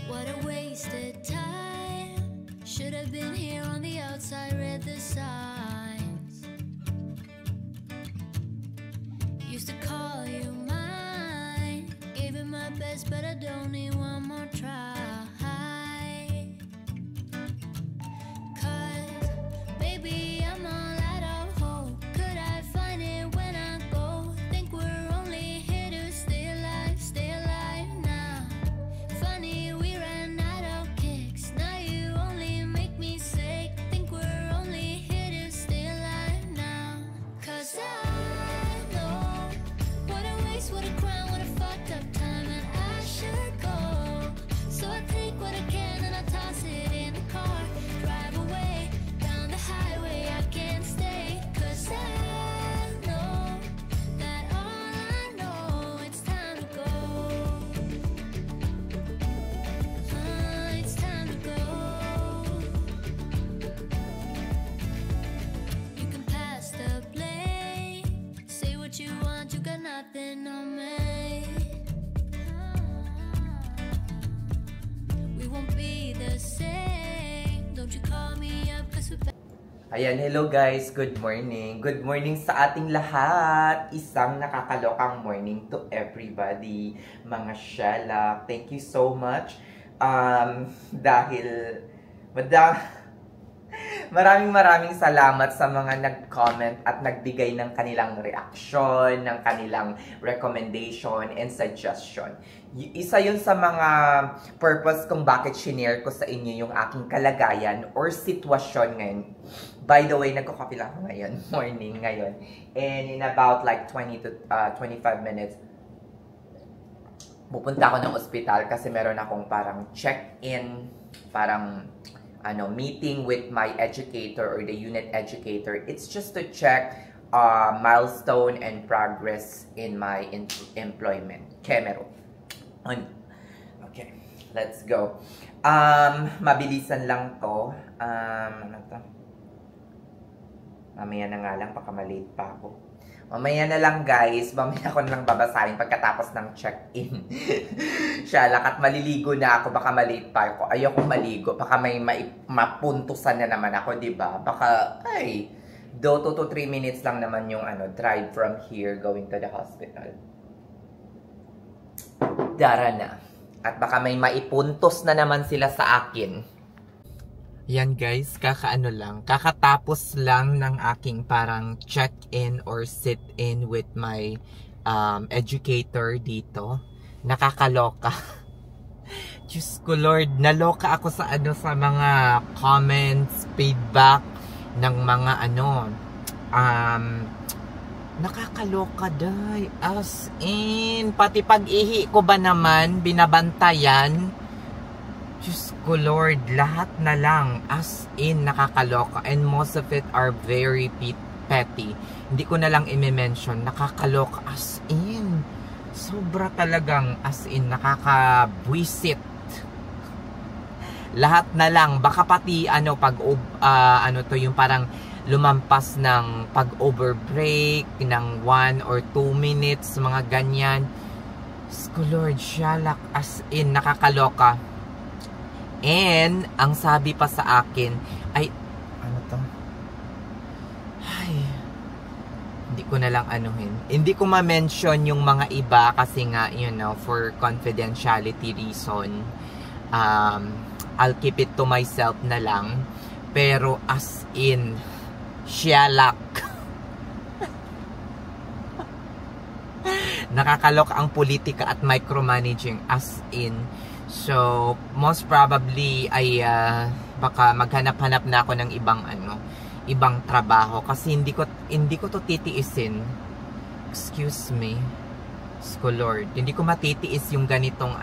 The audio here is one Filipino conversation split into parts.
What a wasted time. Should have been here on the outside, read the signs. Used to call you mine. Gave it my best, but I don't need one more try. Cause, baby, I'm all out of hope. Could I find it when I go? Think we're only here to stay alive now. Funny, we ran out of kicks. Now you only make me sick. Think we're only here to stay alive now. Cause I know what a waste, what a crime, what a fucked up time, and I should go. So I take what I can and I toss it in the car. Drive away down the highway, I can't stay. Cause I know that all I know, it's time to go. It's time to go. You can pass the blame. Say what you want, you got nothing on me. We won't be the same. Don't you call me up, cause we're Ayan, hello guys, good morning. Good morning sa ating lahat. Isang nakakalokang morning to everybody. Mga shalak, thank you so much. Dahil maraming salamat sa mga nag-comment at nagbigay ng kanilang reaksyon, ng kanilang recommendation and suggestion. Isa yun sa mga purpose kung bakit shinare ko sa inyo yung aking kalagayan or sitwasyon ngayon. By the way, nagko-coffee lang ako ngayon, morning ngayon. And in about like 20 to 25 minutes, pupunta ako ng ospital kasi meron akong parang check-in, parang meeting with my educator or the unit educator. It's just to check milestone and progress in my employment. Kemero. Okay, let's go. Mabilisan lang to. Ano to? Mamaya na nga lang, baka malate pa ako. Mamaya na lang guys, mamaya ko na lang babasahin pagkatapos ng check-in. Shalak, at maliligo na ako, baka malate pa ako. Ayokong maligo, baka may mapuntusan na naman ako, diba? Baka, 2 to 3 minutes lang naman yung drive from here going to the hospital. Dara na. At baka may maipuntos na naman sila sa akin. Yan guys, kakatapos lang ng aking parang check-in or sit-in with my educator dito. Nakakaloka. Diyos ko Lord, naloka ako sa sa mga comments, feedback ng mga nakakaloka day. As in, pati pag-ihi ko ba naman, binabantayan. Diyos ko Lord, lahat na lang, as in, nakakaloka. And most of it are very petty. Hindi ko na lang i-mention, nakakaloka, as in. Sobra talagang, as in, nakakabwisit. Lahat na lang, baka pati, yung parang lumampas ng pag-overbreak, ng 1 or 2 minutes, mga ganyan. Diyos ko Lord, shalak, as in, nakakaloka. And, ang sabi pa sa akin, ay, hindi ko na lang hindi ko ma-mention yung mga iba kasi nga, for confidentiality reason, I'll keep it to myself na lang. Pero, as in, shalak. Nakakalok ang politika at micromanaging, as in. So, most probably ay baka maghanap-hanap na ako ng ibang trabaho kasi hindi ko to titiisin. Excuse me. Lord, hindi ko matitiis yung ganitong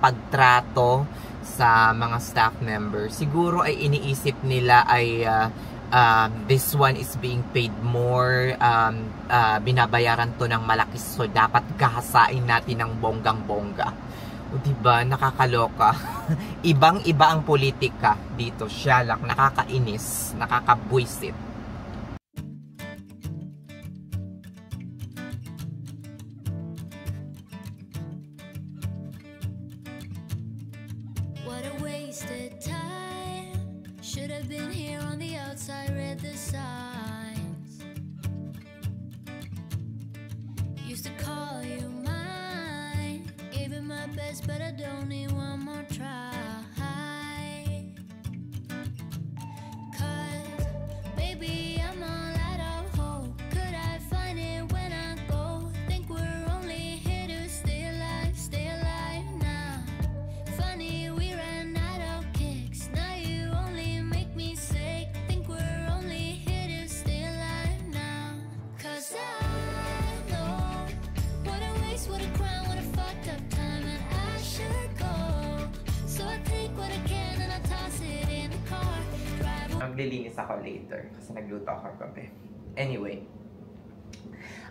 pagtrato sa mga staff members. Siguro ay iniisip nila ay this one is being paid more, binabayaran to ng malaki, so dapat gahasain natin ng bonggang-bongga. O diba, nakakaloka. Ibang-iba ang politika dito. Shalak, nakakainis, nakakabwisit. maglilinis ako later kasi nagluto ako kagabi. Anyway,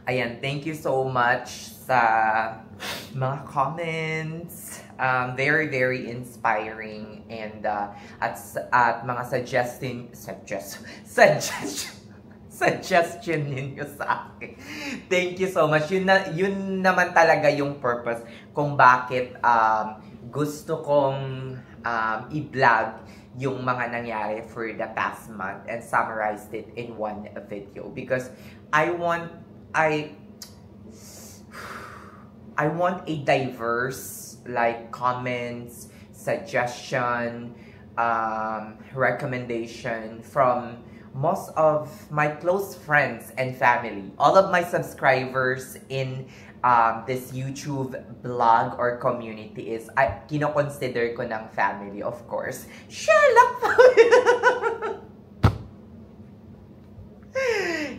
ayan, thank you so much sa mga comments. Very, very inspiring, and at mga suggestion ninyo sa akin. Thank you so much. Yun naman talaga yung purpose kung bakit gusto kong i-vlog yung mga nangyari for the past month and summarized it in one video, because I want a diverse, like, comments, suggestion, recommendation from most of my close friends and family. All of my subscribers in this YouTube blog or community is, kino-consider ko ng family, of course. Sherlock!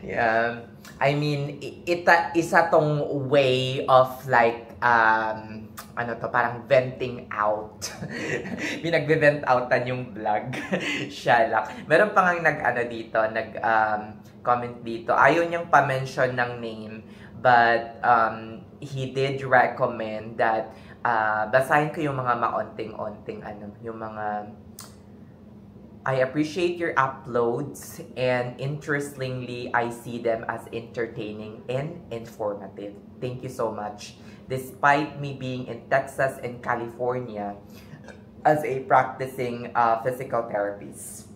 Yeah. I mean, isa tong way of, like, parang venting out. Pinagbe-vent outan yung vlog. Shalak. Meron pa nga comment dito. Ayaw niyang pa-mention ng name, but he did recommend that basahin ko yung mga maonting-onting yung mga I appreciate your uploads, and interestingly, I see them as entertaining and informative. Thank you so much. Despite me being in Texas and California as a practicing physical therapist.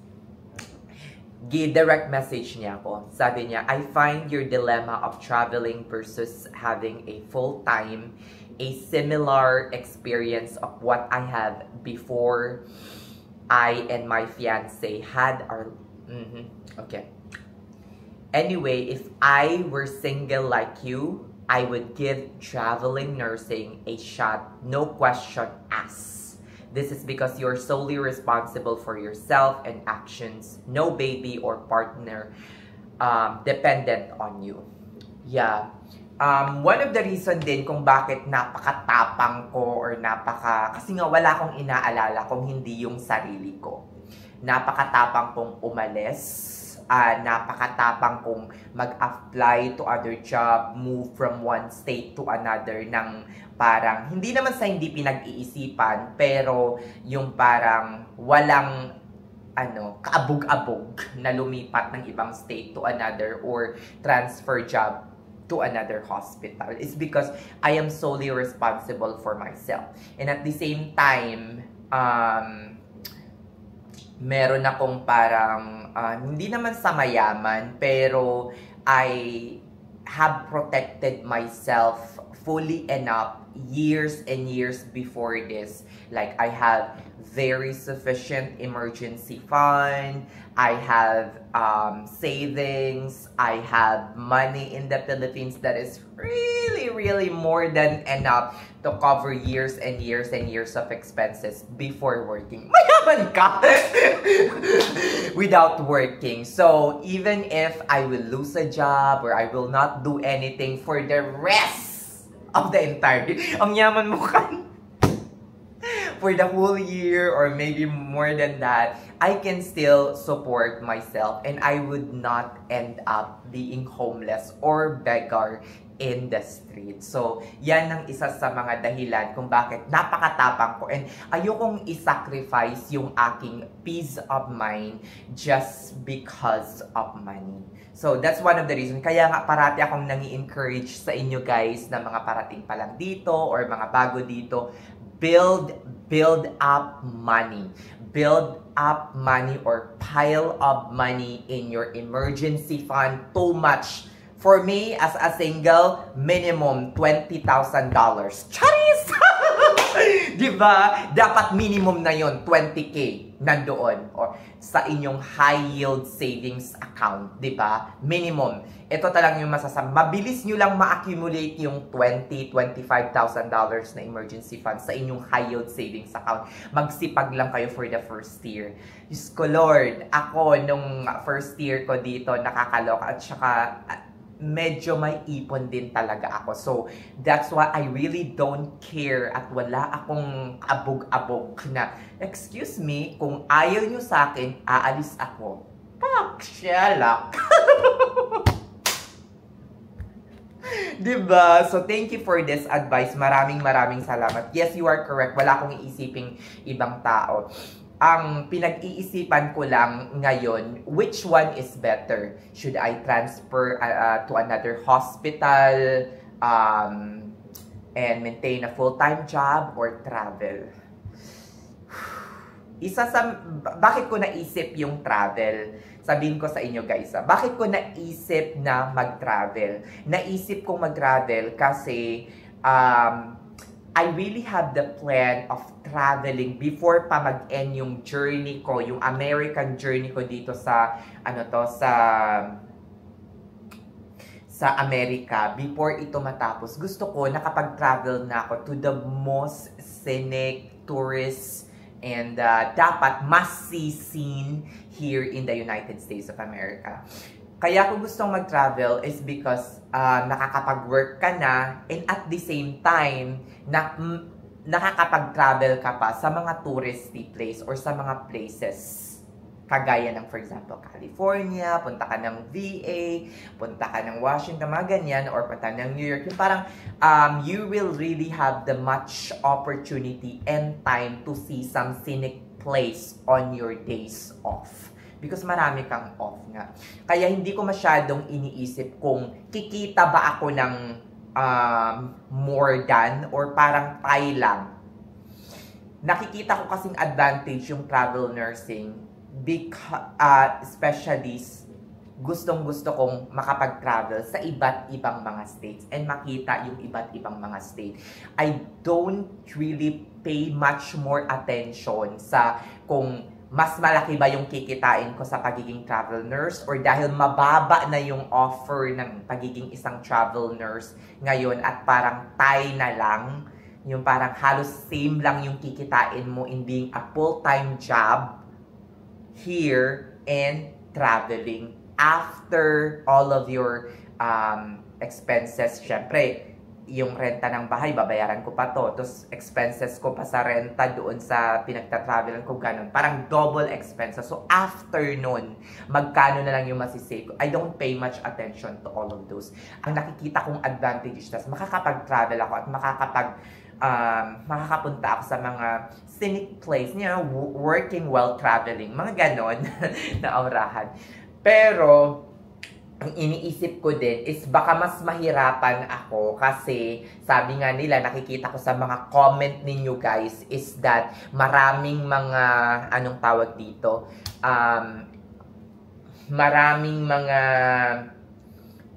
Direct message niya ako. Sabi niya, I find your dilemma of traveling versus having a full-time a similar experience of what I have before I and my fiance had our... Okay. Anyway, if I were single like you, I would give traveling nursing a shot, no question asked. This is because you're solely responsible for yourself and actions. No baby or partner dependent on you. Yeah. One of the reason din kung bakit napakatapang ko or kasi nga wala akong inaalala kung hindi yung sarili ko. Napakatapang kong umalis, napakatapang kong mag-apply to other job, move from one state to another ng parang, hindi naman sa hindi pinag-iisipan, pero yung parang walang kaabog-abog na lumipat ng ibang state to another or transfer job to another hospital. It's because I am solely responsible for myself. And at the same time, meron akong parang, hindi naman sa mayaman, pero I have protected myself fully enough years and years before this. Like, I have very sufficient emergency fund, I have savings, I have money in the Philippines that is really, really more than enough to cover years and years and years of expenses before working. Mayaman ka! Without working. So, even if I will lose a job or I will not do anything for the rest of the entire year, ang yaman mo kan. For the whole year or maybe more than that, I can still support myself and I would not end up being homeless or beggar in the street. So, yan ang isa sa mga dahilan kung bakit napakatapang ko and ayokong isacrifice yung aking peace of mind just because of money. So, that's one of the reasons. Kaya nga parati akong nangi-encourage sa inyo guys na mga parating pa lang dito or mga bago dito, build up money. Build up money or pile of money in your emergency fund. Too much. For me, as a single, minimum $20,000. Charis! Diba? Dapat minimum na yon 20K nandoon or sa inyong high yield savings account, diba? Minimum. Ito talagang yung masasabi. Mabilis nyo lang ma-accumulate yung $20,000, $25,000 na emergency fund sa inyong high yield savings account. Magsipag lang kayo for the first year. Diyos ko Lord, ako nung first year ko dito nakakaloka at saka medyo may ipon din talaga ako. So, that's why I really don't care at wala akong abog-abog na, excuse me, kung ayaw nyo sa akin, aalis ako. Sherlock. Diba? So, thank you for this advice. Maraming salamat. Yes, you are correct. Wala akong iisiping ibang tao. Ang pinag-iisipan ko lang ngayon, which one is better? Should I transfer to another hospital and maintain a full-time job or travel? Bakit ko naisip yung travel? Sabihin ko sa inyo guys, bakit ko naisip na mag-travel? Naisip kong mag-travel kasi I really have the plan of traveling before pa mag-end yung journey ko, yung American journey ko dito sa sa Amerika. Before ito matapos, gusto ko nakapag-travel na ako to the most scenic tourist and dapat must-see scene here in the United States of America. Kaya kung gustong mag-travel is because nakakapag-work ka na and at the same time, nakakapag-travel ka pa sa mga touristy place or sa mga places. Kagaya ng, for example, California, punta ka ng VA, punta ka ng Washington, mga ganyan, or punta ng New York. Yung parang, you will really have the much opportunity and time to see some scenic place on your days off. Because marami kang off nga. Kaya hindi ko masyadong iniisip kung kikita ba ako ng more than or parang tayo lang. Nakikita ko kasing advantage yung travel nursing because, especially gustong-gusto kong makapag-travel sa iba't ibang mga states and makita yung iba't ibang mga state. I don't really pay much more attention sa kung mas malaki ba yung kikitain ko sa pagiging travel nurse or dahil mababa na yung offer ng pagiging isang travel nurse ngayon at parang tie na lang, yung parang halos same lang yung kikitain mo in being a full-time job here and traveling after all of your expenses. Syempre, yung renta ng bahay, babayaran ko pa to. Tapos expenses ko pa sa renta doon sa pinagta-travelan ko, ganun. Parang double expenses. So, after nun, magkano na lang yung masisave ko. I don't pay much attention to all of those. Ang nakikita kong advantage is makakapag-travel ako at makakapunta ako sa mga scenic place, you know, working while traveling, mga ganon na aurahan. Pero, ang iniisip ko din is baka mas mahirapan ako kasi sabi nga nila, nakikita ko sa mga comment ninyo guys, is that maraming mga, anong tawag dito, maraming mga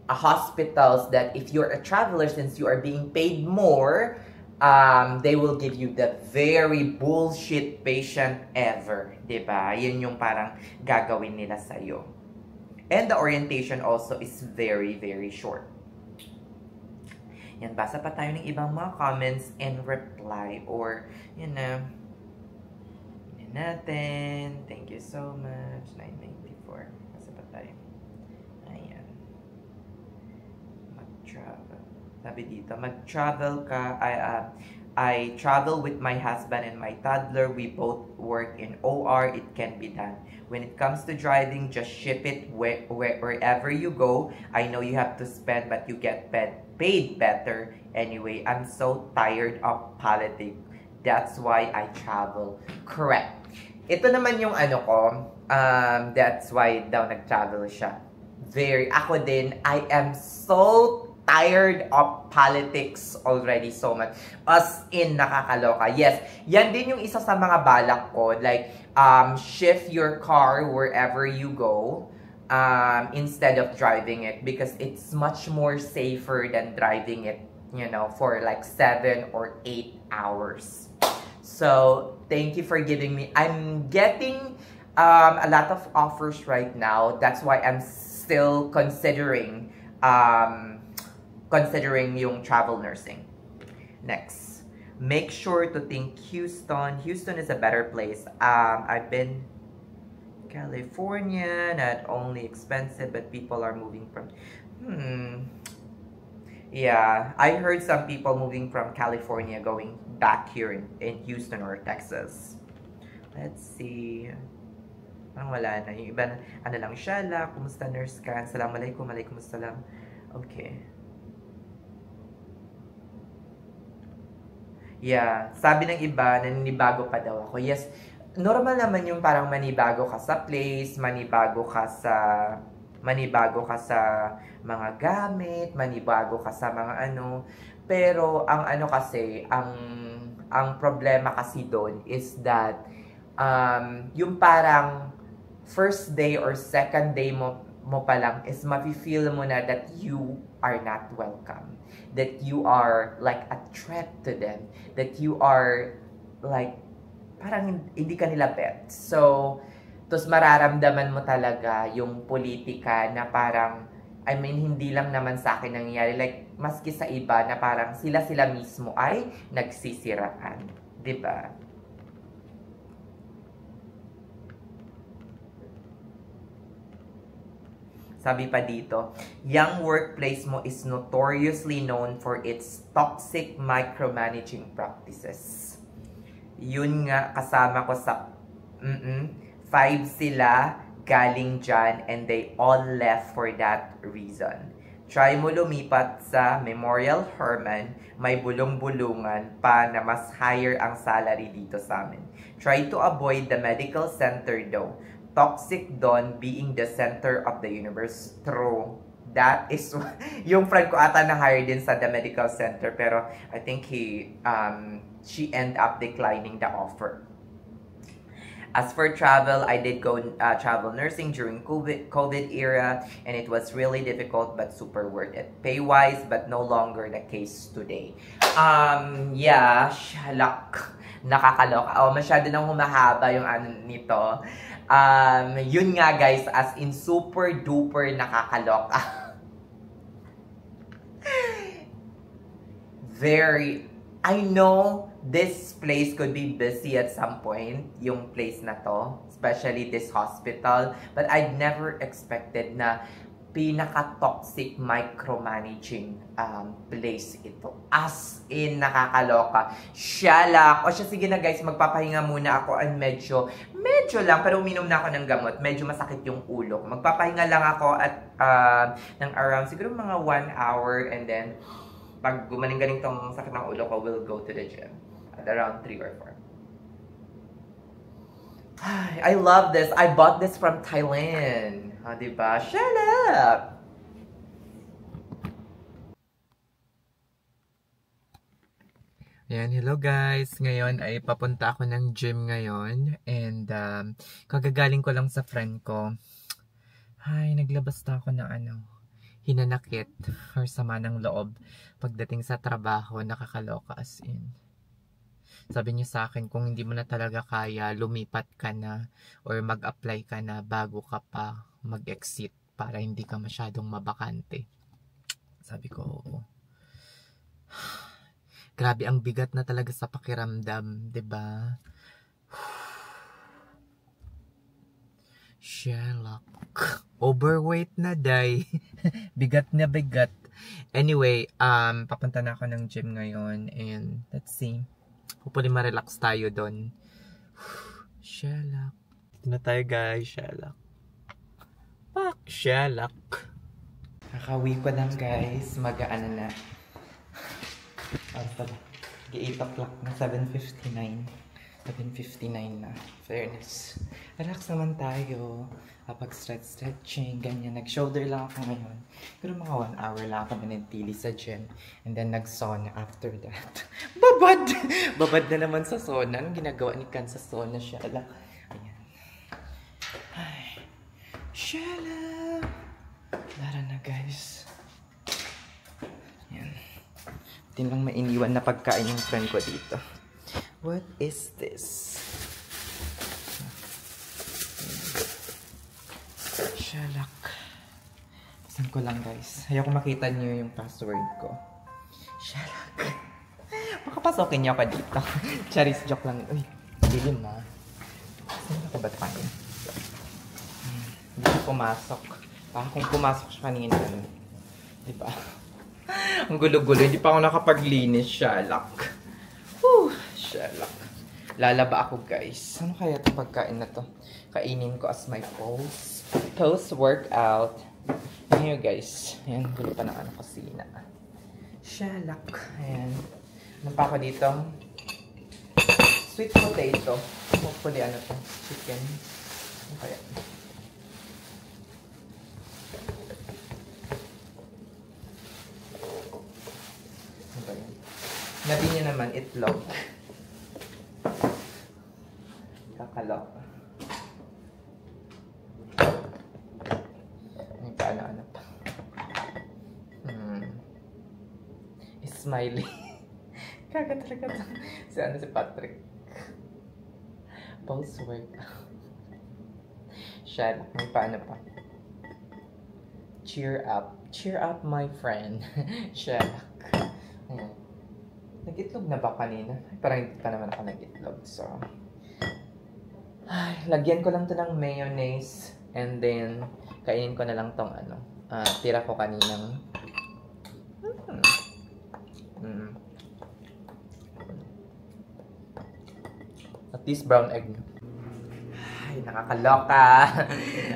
hospitals that if you're a traveler, since you are being paid more, they will give you the very bullshit patient ever. Diba? Yun yung parang gagawin nila sa'yo. And the orientation also is very, very short. Yan, basa pa tayo ng ibang mga comments and reply. Or, yun na. Yan natin. Thank you so much. 994. Basa pa tayo. Ayan. Mag-travel. Sabi dito, mag-travel ka. I travel with my husband and my toddler. We both work in OR. It can be done. When it comes to driving, just ship it wherever you go. I know you have to spend, but you get paid better. Anyway, I'm so tired of politics. That's why I travel. Correct. Ito naman yung ano ko. That's why daw nag-travel siya. Ako din, I am so tired of politics already so much. As in, nakakaloka. Yes, yan din yung isa sa mga balak ko. Like, shift your car wherever you go instead of driving it because it's much more safer than driving it, you know, for like 7 or 8 hours. So, thank you for giving me. I'm getting a lot of offers right now. That's why I'm still considering yung travel nursing. Next, make sure to think Houston. Houston is a better place. I've been California, not only expensive, but people are moving from... Yeah, I heard some people moving from California going back here in Houston or Texas. Let's see. Parang wala na. Yung iba, ano lang, Shala, kumusta nurse ka? Assalamualaikum, alaikum assalam. Okay. Yeah, sabi ng iba, naninibago pa daw ako. Yes, normal naman yung parang manibago ka sa place, manibago ka sa mga gamit, manibago ka sa mga ano. Pero ang ano kasi, ang problema kasi doon is that yung parang first day or second day mo pa lang is mafe-feel mo na that you are not welcome, that you are like a threat to them, that you are like parang hindi ka nila bet. So, tapos mararamdaman mo talaga yung politika na parang, I mean, hindi lang naman sa akin nangyayari. Like, maski sa iba na parang sila mismo ay nagsisiraan. 'Di ba? Sabi pa dito, yung workplace mo is notoriously known for its toxic micromanaging practices. Yun nga, kasama ko sa 5 sila galing dyan and they all left for that reason. Try mo lumipat sa Memorial Hermann, may bulong-bulungan pa na mas higher ang salary dito sa amin. Try to avoid the medical center though. Toxic doon being the center of the universe. True. That is yung friend ko ata na hire din sa the medical center, pero I think she end up declining the offer. As for travel, I did go travel nursing during COVID era, and it was really difficult but super worth it. Pay-wise, but no longer the case today. Yeah, shalak. Nakakaloka. Oh, masyado nang humahaba yung ano nito. Yun nga guys, as in super duper nakakaloka. Very, I know this place could be busy at some point, yung place na to, especially this hospital, but I'd never expected na pinaka-toxic micromanaging place ito. As in, nakakaloka. Shalak. O siya, sige na guys, magpapahinga muna ako and medyo lang, pero uminom na ako ng gamot. Medyo masakit yung ulo ko. Magpapahinga lang ako at ng around siguro mga 1 hour, and then pag gumaling-galing tong sakit ng ulo ko, we'll go to the gym at around 3 or 4. I love this. I bought this from Thailand. Diba? Shut up! Ayan, hello guys. Ngayon ay papunta ako ng gym ngayon. And kagagaling ko lang sa friend ko. Ay, naglabas na ako ng hinanakit or sama ng loob. Pagdating sa trabaho, nakakaloka as in. Sabi niya sa akin, kung hindi mo na talaga kaya, lumipat ka na or mag-apply ka na bago ka pa mag-exit para hindi ka masyadong mabakante. Sabi ko, oo. Grabe, ang bigat na talaga sa pakiramdam, 'di ba? Sherlock. Overweight na, day. Bigat na bigat. Anyway, papunta na ako ng gym ngayon and let's see. Hopefully ma-relax tayo doon. Sherlock. Ito na tayo guys, Sherlock. Pak, Sherlock. Kakawi ko lang guys. Mag-ano na. Basta 8 o'clock na. 7:59. 7:59 na. Fairness. Relax naman tayo. Kapag stretching, ganyan. Nag-shoulder lang ako ngayon. Pero mga 1 hour lang ako nanitili sa gym. And then nag-sauna after that. Babad! Babad na naman sa sauna. Anong ginagawa ni Kan sa sauna? Shala. Ayan. Ay. Shala! Lara na guys. Ayan. Hindi lang mainiwan na pagkain yung friend ko dito. What is this? Shalak. Pasan ko lang guys. Ayaw ko makita niyo yung password ko. Shalak. Makapasokin niyo ako dito. Charis, joke lang. Uy, dilim na. Saan ako ba tayo? Hindi ko pumasok. Baka kung pumasok siya kanina. Diba? Ang gulo-gulo. Hindi pa ako nakapaglinis. Shalak. Whew. Shalak. Lalaba ako, guys. Ano kaya itong pagkain na to? Kainin ko as my post-workout. Ayan, guys. Ayan, gulo pa ng kusina. Shalak. Ayan. Ano pa ako dito? Sweet potato. Hopefully, ano to? Chicken. Ano kaya? Ano ba yan? Nabi niya naman, itlog. Kakalok. Ay, paano-ano pa. Smiley. Kaga talaga to. Si Patrick. Post-work. Shalak. May paano pa. Cheer up. Cheer up, my friend. Shalak. Ayan. Nag-itlog na ba kanina? Parang hindi pa naman ako nag-itlog. So, ay, lagyan ko lang to ng mayonnaise. And then, kainin ko na lang tong ano. Tira ko kaninang. At least brown egg. Ay, nakakaloka.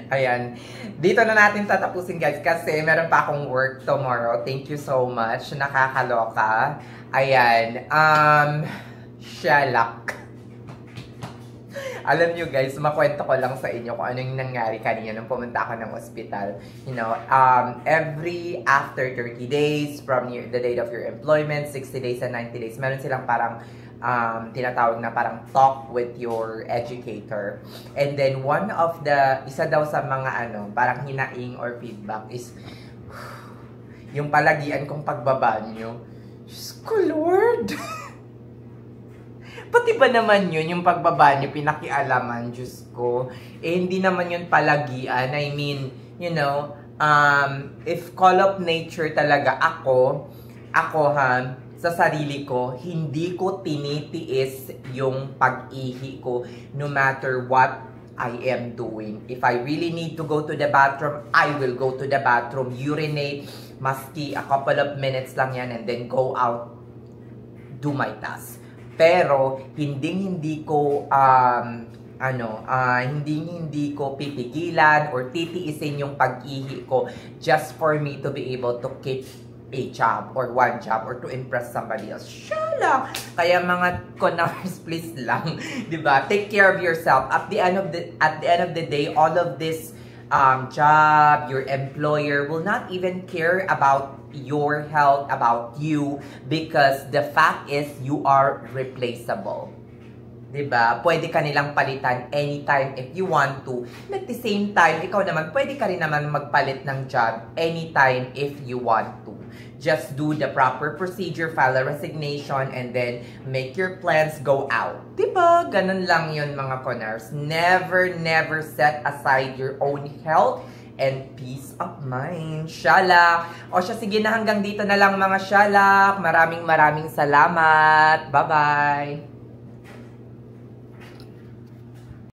Ayan. Dito na natin tatapusin, guys, kasi meron pa akong work tomorrow. Thank you so much. Nakakaloka. Ayan. Shalak. Alam nyo, guys, makwento ko lang sa inyo kung ano yung nangyari kanina nung pumunta ako ng ospital. You know, every after 30 days from the date of your employment, 60 days and 90 days, meron silang parang tinatawag na parang talk with your educator. And then one of the, isa daw sa mga parang hinaing or feedback is yung palagian kong pagbabanyo. Diyos ko, Lord! Pati ba naman yun, yung pagbabanyo, pinakialaman, Diyos ko. Eh, hindi naman yun palagian. I mean, you know, if call of nature talaga ako sa sarili ko, hindi ko tinitiis yung pag-ihi ko no matter what I am doing. If I really need to go to the bathroom, I will go to the bathroom, urinate, maski a couple of minutes lang yan, and then go out, do my task. Pero hindi ko hindi ko pipigilan or titiisin yung pag-ihi ko just for me to be able to keep a job or one job or to impress somebody else. Shala! Kaya mga konars, please lang, 'di ba? Take care of yourself. At the end of the day, all of this job, your employer will not even care about your health, about you, because the fact is you are replaceable. Diba? Pwede ka nilang palitan anytime if you want to. And at the same time, ikaw naman, pwede ka rin naman magpalit ng job anytime if you want to. Just do the proper procedure, file a resignation, and then make your plans go out. Diba? Ganun lang yun, mga konars. Never set aside your own health and peace of mind. Shalak! O siya, sige na, hanggang dito na lang, mga shalak. Maraming salamat. Bye-bye!